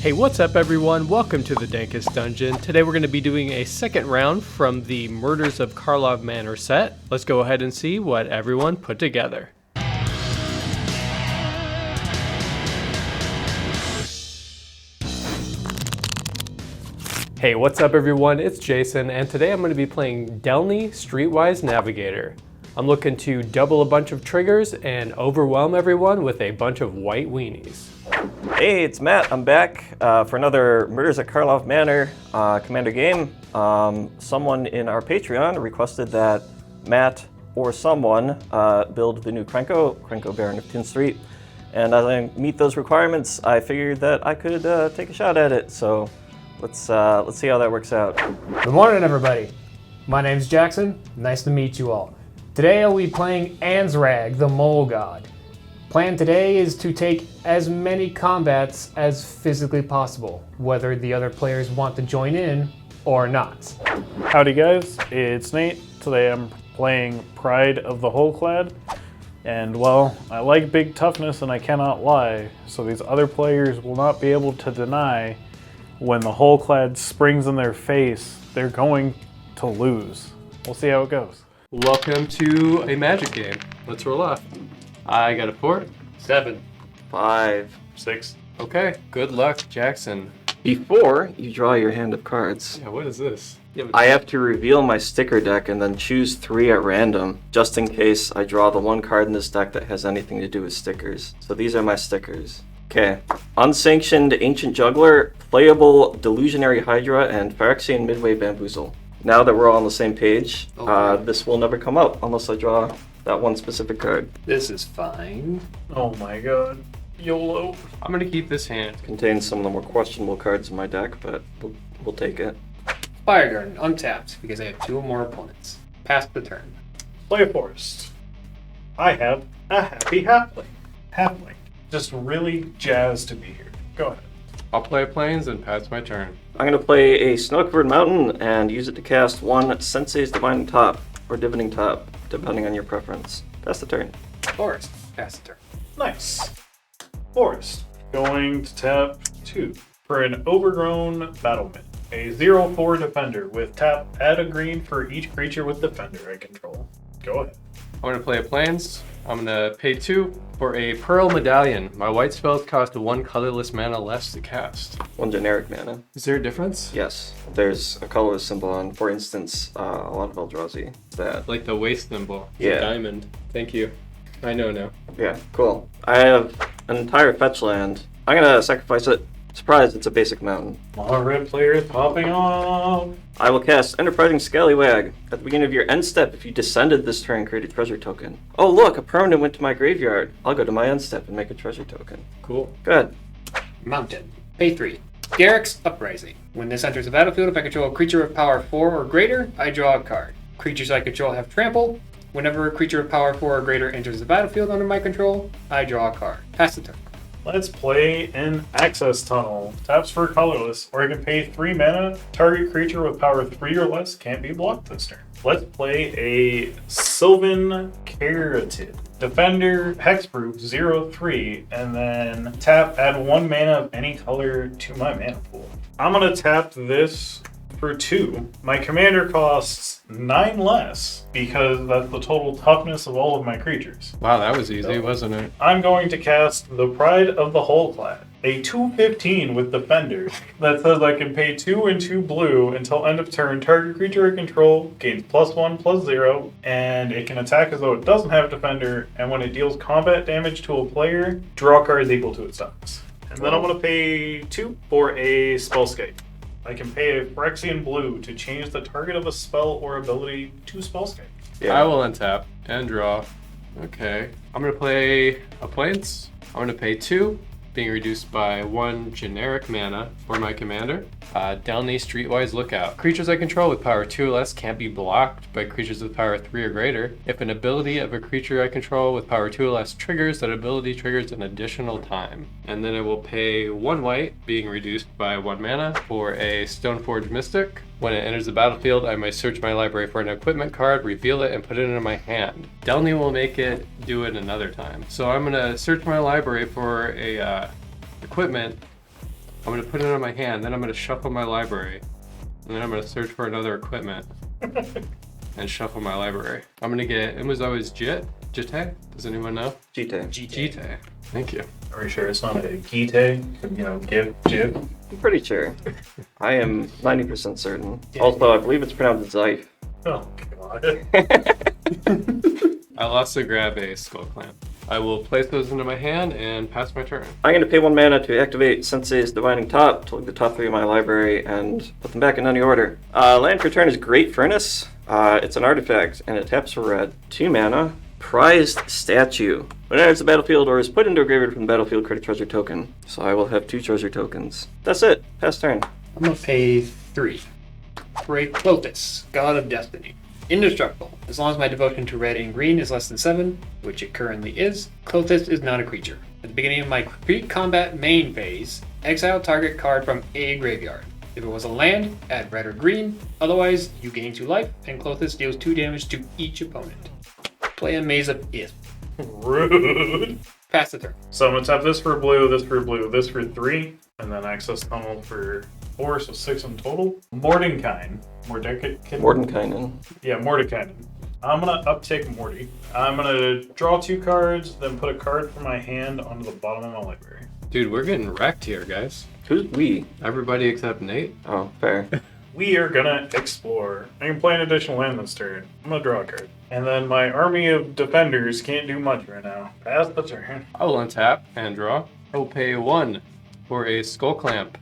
Hey, what's up everyone? Welcome to the Dankest Dungeon. Today we're going to be doing a second round from the Murders of Karlov Manor set. Let's go ahead and see what everyone put together. Hey, what's up everyone? It's Jason, and today I'm going to be playing Delney Streetwise Navigator. I'm looking to double a bunch of triggers and overwhelm everyone with a bunch of white weenies. Hey, it's Matt. I'm back for another Murders at Karlov Manor Commander game. Someone in our Patreon requested that Matt or someone build the new Krenko Baron of Tin Street. And as I meet those requirements, I figured that I could take a shot at it. So let's see how that works out. Good morning, everybody. My name's Jackson. Nice to meet you all. Today I'll be playing Anzrag, the Mole God. Plan today is to take as many combats as physically possible, whether the other players want to join in or not. Howdy guys, it's Nate. Today I'm playing Pride of the Hull Clade. And well, I like big toughness and I cannot lie, so these other players will not be able to deny when the Hull Clade springs in their face, they're going to lose. We'll see how it goes. Welcome to a magic game. Let's roll off. I got a 4. 7. 5. 6. Okay, good luck, Jackson. Before you draw your hand of cards, Yeah, what is this? I have to reveal my sticker deck and then choose 3 at random, just in case I draw the one card in this deck that has anything to do with stickers. So these are my stickers. Okay. Unsanctioned Ancient Juggler, Playable Delusionary Hydra, and Phyrexian Midway Bamboozle. Now that we're all on the same page, this will never come up unless I draw that one specific card. This is fine. Oh my god. YOLO. I'm gonna keep this hand. Contains some of the more questionable cards in my deck, but we'll take it. Fire Garden, untapped, because I have 2 or more opponents. Pass the turn. Play a forest. I have a happy halfling. Halfling. Just really jazzed to be here. Go ahead. I'll play planes and pass my turn. I'm going to play a snow-covered mountain and use it to cast 1 Sensei's Divining Top, or Divining Top, depending on your preference. Pass the turn. Forest, pass the turn. Nice. Forest. Going to tap 2 for an overgrown battlement. A 0/4 defender with tap, add a green for each creature with defender I control. Go ahead. I'm gonna play planes. I'm gonna pay 2 for a Pearl Medallion. My white spells cost 1 colorless mana less to cast. 1 generic mana. Is there a difference? Yes, there's a colorless symbol on, for instance, a lot of Eldrazi. That. Like the waist symbol. It's Yeah. a diamond. Thank you. I know now. Yeah, cool. I have an entire fetch land. I'm going to sacrifice it. Surprise, it's a basic mountain. More red players popping off. I will cast Enterprising Scallywag. At the beginning of your end step, if you descended this turn, create a treasure token. Oh look, a permanent went to my graveyard. I'll go to my end step and make a treasure token. Cool. Good. Mountain, pay 3. Garrick's Uprising. When this enters the battlefield, if I control a creature of power 4 or greater, I draw a card. Creatures I control have trample. Whenever a creature of power 4 or greater enters the battlefield under my control, I draw a card. Pass the turn. Let's play an Access Tunnel. Taps for colorless, or I can pay 3 mana. Target creature with power 3 or less can't be blocked this turn. Let's play a Sylvan Caryatid. Defender, hexproof, 0/3, and then tap, add 1 mana of any color to my mana pool. I'm gonna tap this for 2. My commander costs 9 less because that's the total toughness of all of my creatures. Wow, that was easy, wasn't it? I'm going to cast the Pride of the Hull Clade, a 2/15 with Defender that says I can pay 2 and 2 blue until end of turn. Target creature I control gains +1/+0, and it can attack as though it doesn't have Defender, and when it deals combat damage to a player, draw cards equal to its toughness. And then I'm going to pay 2 for a Spellscape. I can pay a Phyrexian blue to change the target of a spell or ability to Spellscape. I will untap and draw. Okay. I'm gonna play a planes. I'm gonna pay 2, being reduced by 1 generic mana for my commander. Delney Streetwise Lookout. Creatures I control with power 2 or less can't be blocked by creatures with power 3 or greater. If an ability of a creature I control with power 2 or less triggers, that ability triggers an additional time. And then I will pay 1 white, being reduced by 1 mana, for a Stoneforge Mystic. When it enters the battlefield, I may search my library for an equipment card, reveal it, and put it into my hand. Delney will make it do it another time. So I'm gonna search my library for a equipment I'm going to put it on my hand, then I'm going to shuffle my library. And then I'm going to search for another equipment. And shuffle my library. I'm going to get, it was always Jite? Does anyone know? Jite. Thank you. Are you sure it's not a Gite? Give, Jib? I'm pretty sure. I am 90% certain. Also, I believe it's pronounced Zyfe. Oh, God. I'll also grab a skull clamp. I will place those into my hand and pass my turn. I'm going to pay 1 mana to activate Sensei's Divining Top, to look the top 3 of my library, and put them back in any order. Land for turn is Great Furnace. It's an artifact, and it taps for red. 2 mana. Prized Statue. When it enters the battlefield or is put into a graveyard from the battlefield, create a treasure token. So I will have 2 treasure tokens. That's it. Pass turn. I'm gonna pay 3. Great Clothis, God of Destiny. Indestructible. As long as my devotion to red and green is less than 7, which it currently is, Clothis is not a creature. At the beginning of my pre-combat main phase, exile target card from a graveyard. If it was a land, add red or green. Otherwise, you gain 2 life, and Clothis deals 2 damage to each opponent. Play a Maze of Ith. Rude. Pass the turn. So I'm going to tap this for blue, this for blue, this for 3, and then access tunnel for 4, so 6 in total. Mordenkainen. Mordenkainen. Yeah, Mordenkainen. I'm going to uptick Morty. I'm going to draw 2 cards, then put a card from my hand onto the bottom of my library. Dude, we're getting wrecked here, guys. Who's we? Everybody except Nate. Oh, fair. We are gonna explore. I can play an additional land this turn. I'm gonna draw a card. And then my army of defenders can't do much right now. Pass the turn. I will untap and draw. I will pay 1 for a skull clamp.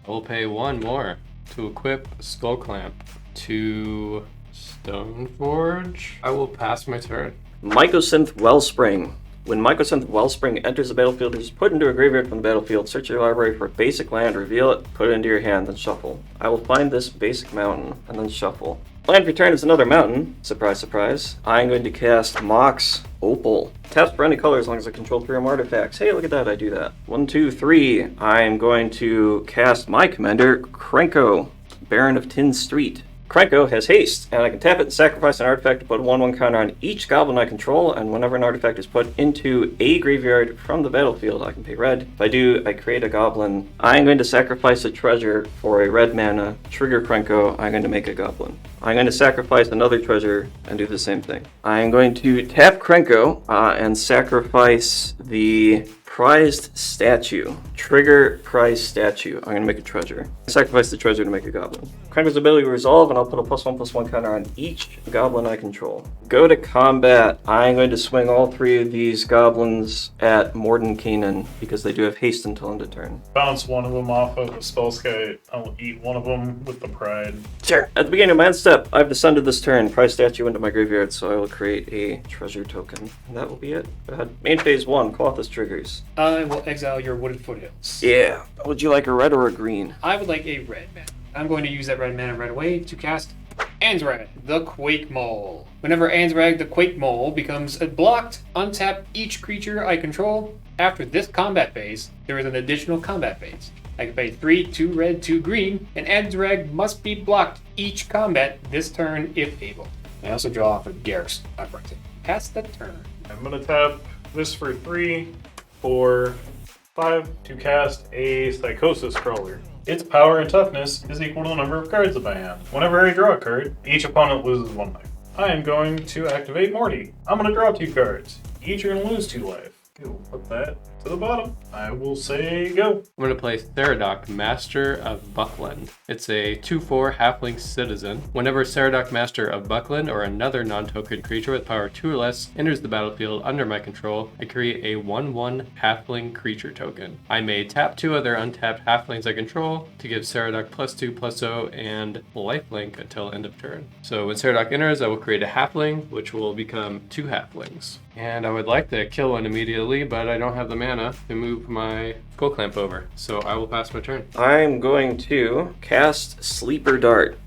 I will pay 1 more to equip a skull clamp. To Stoneforge. I will pass my turn. Mycosynth Wellspring. When Mycosynth Wellspring enters the battlefield, it is put into a graveyard from the battlefield. Search your library for a basic land, reveal it, put it into your hand, then shuffle. I will find this basic mountain, and then shuffle. Land for turn is another mountain. Surprise, surprise. I'm going to cast Mox Opal. Taps for any color as long as I control 3 or more artifacts. Hey, look at that, I do that. 1, 2, 3. I'm going to cast my commander, Krenko, Baron of Tin Street. Krenko has haste, and I can tap it and sacrifice an artifact to put a 1/1 counter on each goblin I control, and whenever an artifact is put into a graveyard from the battlefield, I can pay red. If I do, I create a goblin. I'm going to sacrifice a treasure for a red mana, trigger Krenko, I'm going to make a goblin. I'm going to sacrifice another treasure and do the same thing. I'm going to tap Krenko and sacrifice the Prized Statue. Trigger Prized Statue. I'm going to make a treasure. Sacrifice the treasure to make a goblin. Krenko's ability to resolve, and I'll put a +1/+1 counter on each goblin I control. Go to combat. I'm going to swing all 3 of these goblins at Mordenkainen because they do have haste until end of turn. Bounce one of them off of a spell skite. I'll eat one of them with the pride. Sure. At the beginning of my end step, I've descended this turn. Prized Statue into my graveyard, so I will create a treasure token. And that will be it. Go ahead. Main phase 1. Clothis triggers. I will exile your Wooded Foothills. Yeah. Would you like a red or a green? I would like a red mana. I'm going to use that red mana right away to cast Anzrag, the Quake-Mole. Whenever Anzrag, the Quake-Mole, becomes blocked, untap each creature I control. After this combat phase, there is an additional combat phase. I can pay 3, 2 red, 2 green, and Anzrag must be blocked each combat this turn if able. I also draw off of Garrick's Uprising. Pass the turn. I'm gonna tap this for 3, 4, 5 to cast a Psychosis Crawler. Its power and toughness is equal to the number of cards in my hand. Whenever I draw a card, each opponent loses 1 life. I am going to activate Morty. I'm going to draw 2 cards. Each are going to lose 2 life. Okay, we'll put that to the bottom. I will say go. I'm going to play Saradoc, Master of Buckland. It's a 2/4 halfling citizen. Whenever Saradoc, Master of Buckland, or another non-token creature with power 2 or less enters the battlefield under my control, I create a 1/1 halfling creature token. I may tap 2 other untapped halflings I control to give Saradoc +2/+0 and lifelink until end of turn. So when Saradoc enters, I will create a halfling, which will become 2 halflings. And I would like to kill one immediately, but I don't have the mana to move my skull clamp over. So I will pass my turn. I'm going to cast Sleeper Dart.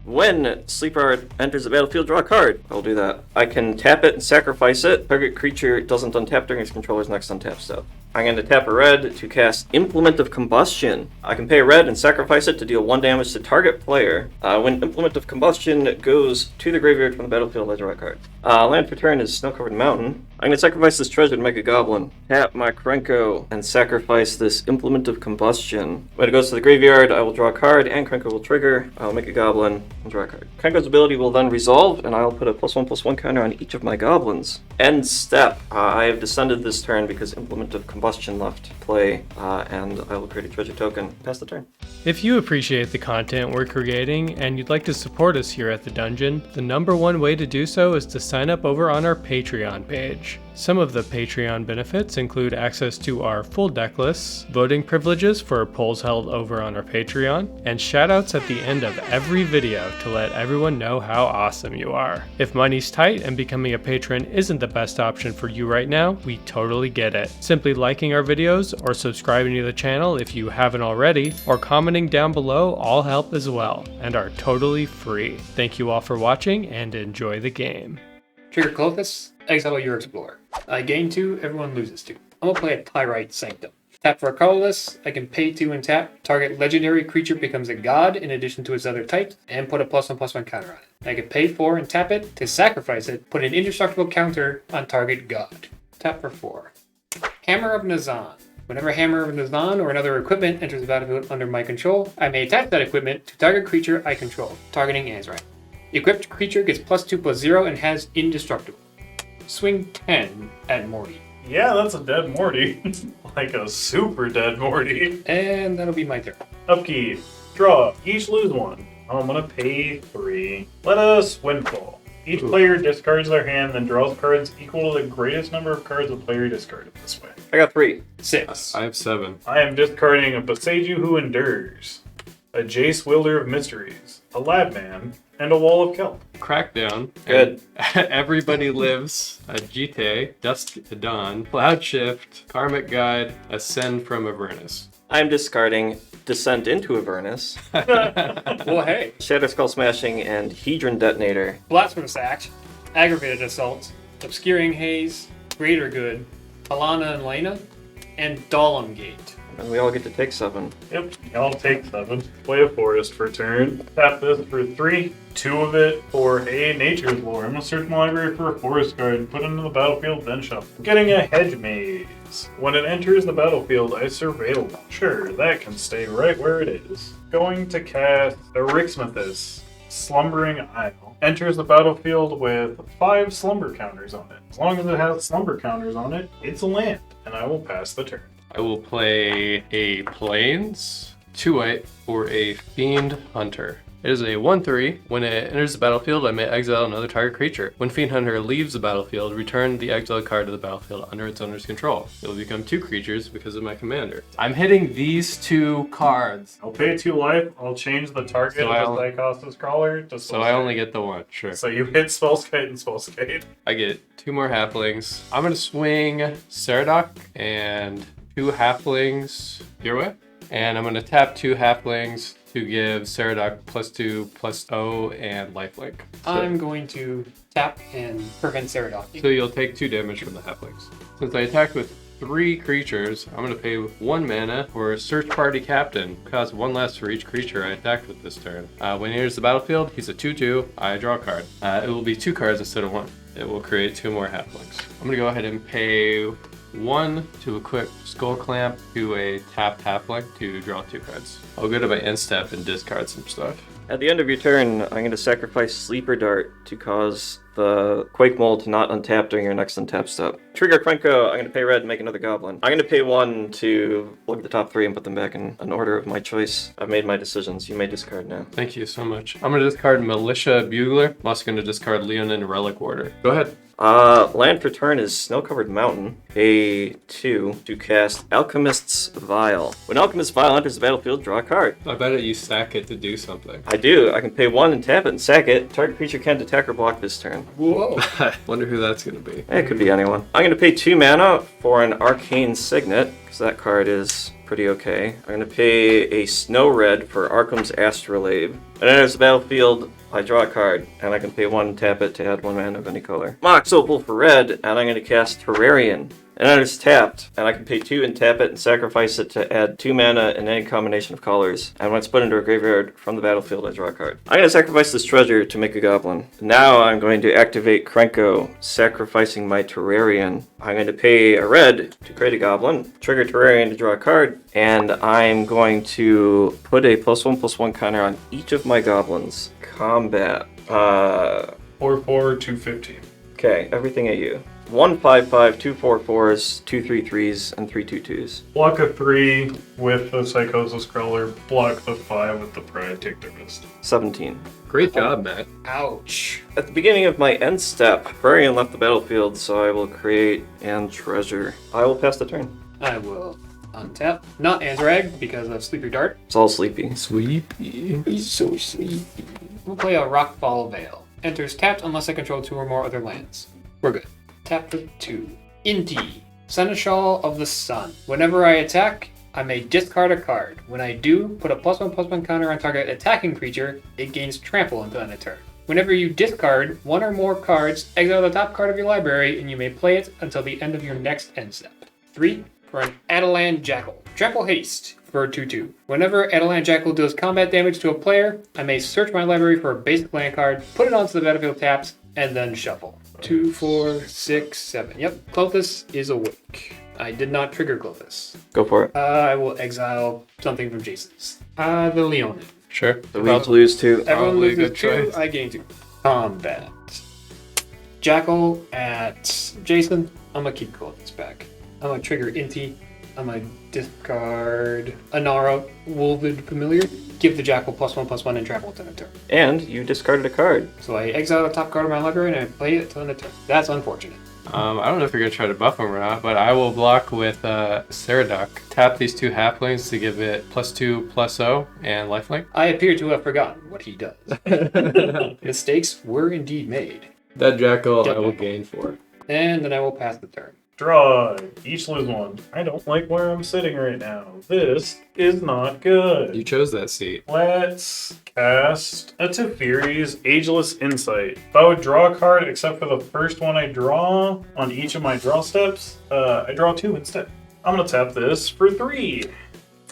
When Sleeper Dart enters the battlefield, draw a card. I'll do that. I can tap it and sacrifice it. Target creature doesn't untap during its controller's next untap step. I'm going to tap a red to cast Implement of Combustion. I can pay a red and sacrifice it to deal 1 damage to target player. When Implement of Combustion goes to the graveyard from the battlefield, I draw a card. Land for turn is Snow-Covered Mountain. I'm going to sacrifice this treasure to make a goblin. Tap my Krenko and sacrifice this Implement of Combustion. When it goes to the graveyard, I will draw a card and Krenko will trigger. I'll make a goblin and draw a card. Krenko's ability will then resolve, and I'll put a +1/+1 counter on each of my goblins. End step. I have descended this turn because Implement of Combustion left play, and I will create a treasure token. Pass the turn. If you appreciate the content we're creating and you'd like to support us here at the Dungeon, the #1 way to do so is to sign up over on our Patreon page. Some of the Patreon benefits include access to our full deck lists, voting privileges for polls held over on our Patreon, and shoutouts at the end of every video to let everyone know how awesome you are. If money's tight and becoming a patron isn't the best option for you right now, we totally get it. Simply liking our videos or subscribing to the channel if you haven't already, or commenting down below all help as well, and are totally free. Thank you all for watching and enjoy the game. Trigger Clothis, exile your explorer. I gain 2, everyone loses 2. I'm gonna play a Pyrite Sanctum. Tap for a colorless, I can pay 2 and tap. Target legendary creature becomes a god in addition to its other types, and put a +1/+1 counter on it. I can pay 4 and tap it to sacrifice it, put an indestructible counter on target god. Tap for 4. Hammer of Nazan. Whenever Hammer of Nazan or another equipment enters the battlefield under my control, I may attach that equipment to target creature I control, targeting Anzrag. The equipped creature gets +2/+0 and has indestructible. Swing 10 at Morty. Yeah, that's a dead Morty. Like a super dead Morty. And that'll be my turn. Upkeep. Draw. Each lose 1. I'm gonna pay 3. Let us windfall. Each player discards their hand, then draws cards equal to the greatest number of cards the player discarded this way. I got 3. 6. I have 7. I am discarding a Boseiju Who Endures, a Jace Wielder of Mysteries, a Labman, and a Wall of Kelp. Crackdown. Good. Everybody Lives, a Jite, Dusk to Dawn, Cloud Shift, Karmic Guide, Ascend from Avernus. I'm discarding Descent into Avernus, Well, hey. Shatter Skull Smashing, and Hedron Detonator. Blasphemous Act, Aggravated Assault, Obscuring Haze, Greater Good, Alana and Lena, and Dahlem Gate. And we all get to take 7. Yep, I'll take 7. Play a forest for turn. Tap this for 3. 2 of it for a Nature's Lore. I'm gonna search my library for a forest card, put it into the battlefield, then shuffle. Getting a Hedge Maze. When it enters the battlefield, I surveil. Sure, that can stay right where it is. Going to cast Erixmathis, Slumbering Isle. Enters the battlefield with 5 slumber counters on it. As long as it has slumber counters on it, it's a land, and I will pass the turn. I will play a Plains, 2/8 for a Fiend Hunter. It is a 1/3. When it enters the battlefield, I may exile another target creature. When Fiend Hunter leaves the battlefield, return the exiled card to the battlefield under its owner's control. It will become 2 creatures because of my commander. I'm hitting these 2 cards. I'll pay 2 life. I'll change the target So of the Dicostus Crawler to So I only get the 1, sure. So you hit Spellskite and Spellskite. I get 2 more halflings. I'm gonna swing Saradoc and 2 halflings your way. And I'm gonna tap 2 halflings to give Saradoc +2/+0 and lifelink. I'm going to tap and prevent Saradoc. So you'll take 2 damage from the halflings. Since I attacked with 3 creatures, I'm going to pay 1 mana for Search Party Captain. Cost 1 less for each creature I attacked with this turn. When he enters the battlefield, he's a 2/2. I draw a card. It will be 2 cards instead of 1. It will create 2 more halflings. I'm going to go ahead and pay 1 to equip Skull Clamp to a tapped halfling to draw 2 cards. I'll go to my end step and discard some stuff. At the end of your turn, I'm going to sacrifice Sleeper Dart to cause the Quake-Mole to not untap during your next untap step. Trigger Krenko, I'm going to pay red and make another goblin. I'm going to pay 1 to look at the top 3 and put them back in an order of my choice. I've made my decisions. You may discard now. Thank you so much. I'm going to discard Militia Bugler. I'm also going to discard Leonin Relic Warder. Go ahead. Land for turn is Snow-Covered Mountain. Pay 2 to cast Alchemist's Vial. When Alchemist's Vial enters the battlefield, draw a card. I bet you sack it to do something. I do. I can pay 1 and tap it and sack it. Target creature can't attack or block this turn. Whoa. I wonder who that's going to be. It could be anyone. I'm going to pay 2 mana for an Arcane Signet, because that card is pretty okay. I'm going to pay a Snow Red for Arkham's Astrolabe. And enters the battlefield, I draw a card, and I can pay 1 and tap it to add 1 mana of any color. Mox Opal for red, and I'm going to cast Terrarian. and then it's tapped, and I can pay 2 and tap it and sacrifice it to add 2 mana in any combination of colors. And when it's put into a graveyard from the battlefield, I draw a card. I'm going to sacrifice this treasure to make a goblin. Now I'm going to activate Krenko, sacrificing my Terrarian. I'm going to pay a red to create a goblin, trigger Terrarian to draw a card, and I'm going to put a +1/+1 counter on each of my goblins. Combat. 4/4, 2/15. Okay, everything at you. 1/5/5, 2 4/4s, 2 3/3s, and 3 2/2s. Block a 3 with the Psychosis Crawler. Block the 5 with the Pride. Take the risk. 17. Great job, Matt. Ouch. At the beginning of my end step, Terrarian left the battlefield, so I will create and treasure. I will pass the turn. I will untap. Not Anzrag because of Sleepy Dart. It's all sleepy. Sweepy. He's so sleepy. We'll play a Rockfall Veil. Enters tapped unless I control 2 or more other lands. We're good. Tap for 2. Inti. Seneschal of the Sun. Whenever I attack, I may discard a card. When I do, put a +1/+1 counter on target attacking creature. It gains trample until end of turn. Whenever you discard 1 or more cards, exile the top card of your library, and you may play it until the end of your next end step. 3. For an Adelan Jackal. Trample Haste for 2/2. Whenever Adelan Jackal deals combat damage to a player, I may search my library for a basic land card, put it onto the battlefield taps, and then shuffle. 2, 4, 6, 7. Yep, Clothis is awake. I did not trigger Clothis. Go for it. I will exile something from Jason's. The Leonin. Sure. So we each lose 2. Everyone Probably a loses good 2, choice. I gain 2. Combat. Jackal at Jason. I'm gonna keep Clothis back. I'm gonna trigger Inti. I'm gonna discard Anara, Wolvid Familiar. Give the Jackal +1/+1 and trample to the turn. And you discarded a card. So I exile the top card of my library and I play it till the turn. That's unfortunate. I don't know if you're going to try to buff him or not, but I will block with Ceraduck. Tap these 2 halflings to give it +2/+0 and lifelink. I appear to have forgotten what he does. Mistakes were indeed made. That Jackal Yep. I will gain 4. And then I will pass the turn. Draw. Each lose 1. I don't like where I'm sitting right now. This is not good. You chose that seat. Let's cast a Teferi's Ageless Insight. If I would draw a card except for the first one I draw on each of my draw steps, I draw 2 instead. I'm going to tap this for 3.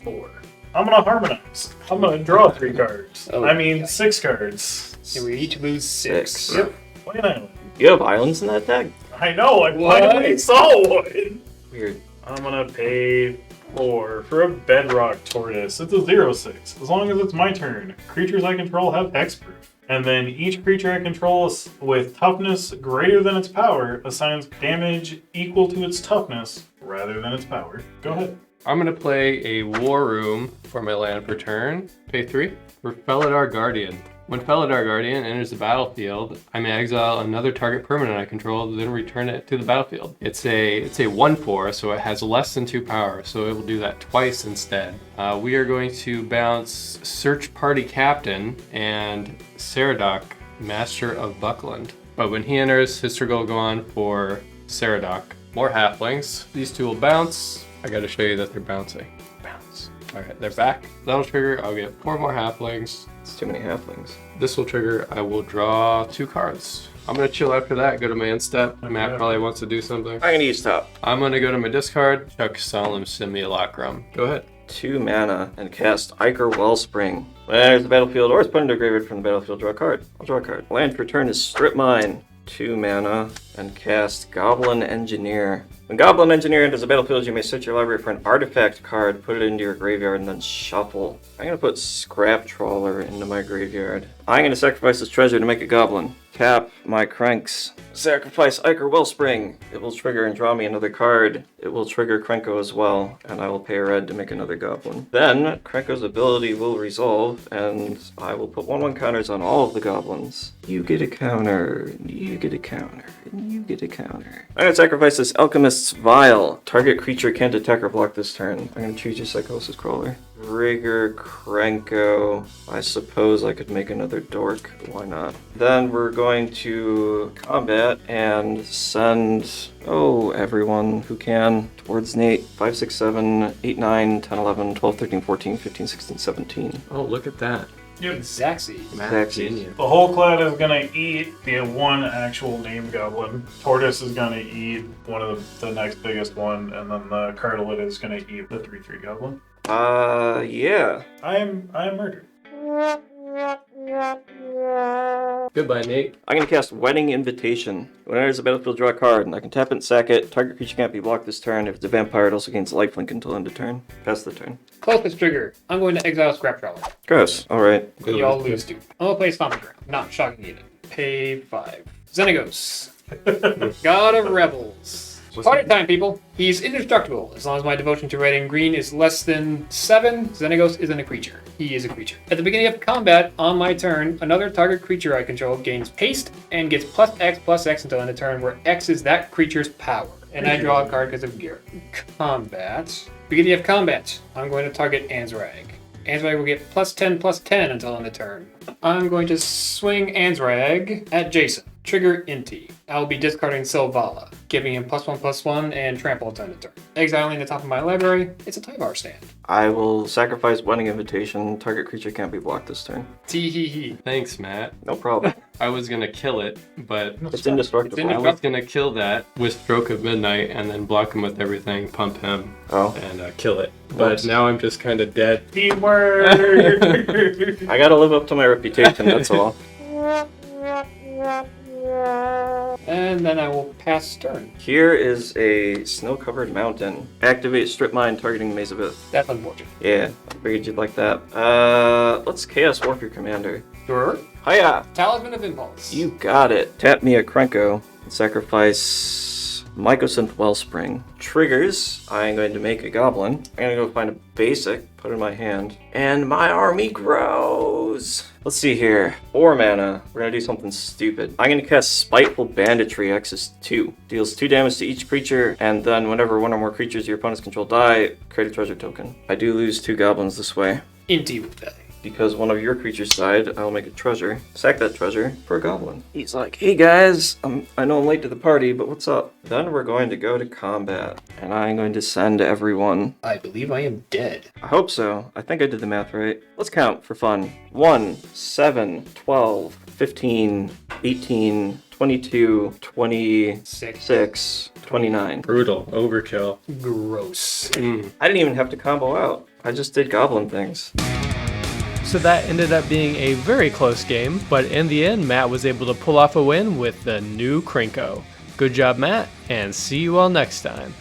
4. I'm going to harmonize. I'm going to draw 3 cards. Oh, I mean, yeah. 6 cards. And we each lose 6. 6. Yep. Play an island. You have islands in that deck? I know, I What? finally saw one. Weird. I'm gonna pay 4 for a Bedrock Tortoise. It's a 0/6. As long as it's my turn. Creatures I control have hexproof. And then each creature I control with toughness greater than its power assigns damage equal to its toughness rather than its power. Go ahead. I'm going to play a War Room for my land per turn. Pay 3 for Felidar Guardian. When Felidar Guardian enters the battlefield, I may exile another target permanent I control, then return it to the battlefield. It's a 1/4, so it has less than 2 power, so it will do that twice instead. We are going to bounce Search Party Captain and Ceraduck, Master of Buckland. But when he enters, his trigger will go on for Ceraduck. More halflings. These 2 will bounce. I gotta show you that they're bouncing. Bounce. Alright, they're back. That'll trigger. I'll get 4 more halflings. It's too many halflings. This will trigger. I will draw 2 cards. I'm gonna chill after that. Go to my end step. Matt probably wants to do something. I'm gonna use top. I'm gonna go to my discard. Chuck Solemn Simulacrum. Go ahead. 2 mana and cast Ichor Wellspring. When it enters the battlefield or is put into a graveyard from the battlefield, draw a card. I'll draw a card. Land for turn is Strip Mine. 2 mana and cast Goblin Engineer. When Goblin Engineer enters the battlefield, you may search your library for an artifact card, put it into your graveyard, and then shuffle. I'm going to put Scrap Trawler into my graveyard. I'm going to sacrifice this treasure to make a goblin. Tap my Cranks. Sacrifice Ichor Wellspring. It will trigger and draw me another card. It will trigger Krenko as well, and I will pay a red to make another goblin. Then, Krenko's ability will resolve, and I will put 1/1 counters on all of the goblins. You get a counter, and you get a counter, and you get a counter. I'm going to sacrifice this Alchemist's Vial. Target creature can't attack or block this turn. I'm going to choose your Psychosis Crawler. Rigor, Krenko. I suppose I could make another dork. Why not? Then we're going to combat and send, everyone who can towards Nate. 5, 6, 7, 8, 9, 10, 11, 12, 13, 14, 15, 16, 17. Oh, look at that. Yep. Zaxi. Zaxi. The Hull Clade is gonna eat the one actual name goblin. Tortoise is gonna eat one of the next biggest one, and then the Cartlet is gonna eat the 3/3 goblin. Yeah. I am murdered. Goodbye, Nate. I'm gonna cast Wedding Invitation. When it enters the battlefield, draw a card, and I can tap it and sack it. Target creature can't be blocked this turn. If it's a vampire, it also gains lifelink until end of turn. Pass the turn. Closest trigger. I'm going to exile Scrap Traveler. Gross. Alright. Y'all lose 2. I'm gonna play Stomping Ground. Not shocking either. Pay 5. Xenagos. God of Rebels. Party time, people. He's indestructible. As long as my devotion to red and green is less than 7, Xenagos isn't a creature. He is a creature. At the beginning of combat, on my turn, another target creature I control gains haste and gets +X until end of turn, where X is that creature's power. And I draw a card because of gear. Combat. Beginning of combat, I'm going to target Anzrag. Anzrag will get +10 until end of turn. I'm going to swing Anzrag at Jason. Trigger Inti. I'll be discarding Silvala, giving him +1/+1 and trample until end of turn. Exiling the top of my library. It's a Tyvar stand. I will sacrifice Wedding Invitation. Target creature can't be blocked this turn. Tee-hee-hee. Thanks, Matt. No problem. I was gonna kill it, but It's indestructible. I was gonna kill that with Stroke of Midnight and then block him with everything, pump him, Oh. and kill it. But now I'm just kind of dead. Teamwork! I gotta live up to my reputation, that's all. And then I will pass turn. Here is a snow-covered mountain. Activate Strip Mine targeting Maze of Ith. That's unfortunate. Yeah, I figured you'd like that. Let's Chaos Warp your commander. Sure. Hiya! Talisman of Impulse. You got it. Tap me a Krenko and sacrifice Mycosynth Wellspring. Triggers. I'm going to make a goblin. I'm gonna go find a basic, put it in my hand, and my army grows. Let's see here. 4 mana. We're gonna do something stupid. I'm gonna cast Spiteful Banditry, X is 2. Deals 2 damage to each creature, and then whenever one or more creatures your opponents control die, create a treasure token. I do lose 2 goblins this way. Inti will die. Because one of your creatures died, I'll make a treasure. Sack that treasure for a goblin. He's like, hey guys, I know I'm late to the party, but what's up? Then we're going to go to combat, and I'm going to send everyone. I believe I am dead. I hope so. I think I did the math right. Let's count for fun. 1, 7, 12, 15, 18, 22, 26, 29. Brutal. Overkill. Gross. I didn't even have to combo out. I just did goblin things. So that ended up being a very close game, but in the end, Matt was able to pull off a win with the new Krenko. Good job, Matt, and see you all next time.